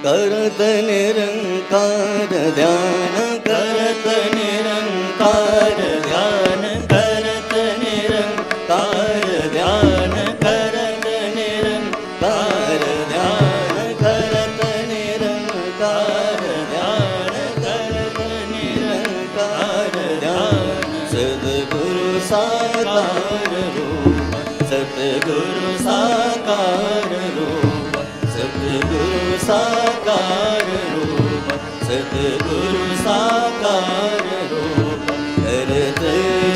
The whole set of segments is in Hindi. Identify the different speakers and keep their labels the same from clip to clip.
Speaker 1: करत निरंकार ध्यान, करत निरंकार ध्यान, करत निरंकार ध्यान, करत निरंकार ध्यान, करत निरंकार ध्यान, करत निरंकार ध्यान। सद्गुरु साकार रूप, सद्गुरु साकार रूप, सद्गुरु साकार रूप, सद्गुरु साकार रूप। करत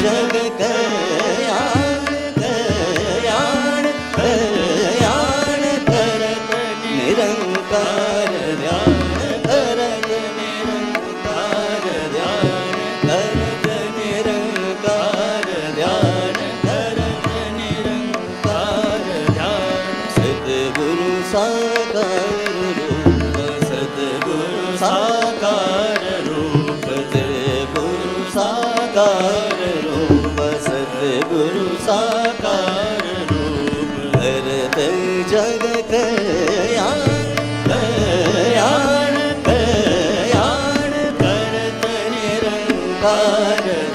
Speaker 1: जग कल्याण, कल्याण, कल्याण, करत निरंकार ध्यान, करत निरंकार ध्यान, करत निरंकार ध्यान, करत निरंकार ध्यान। सद्गुरु साकार रूप, सद्गुरु साकार रूप, सद्गुरु साकार रूप, सद्गुरु साकार रूप। करत जग कल्याण, कल्याण, कल्याण, करत निरंकार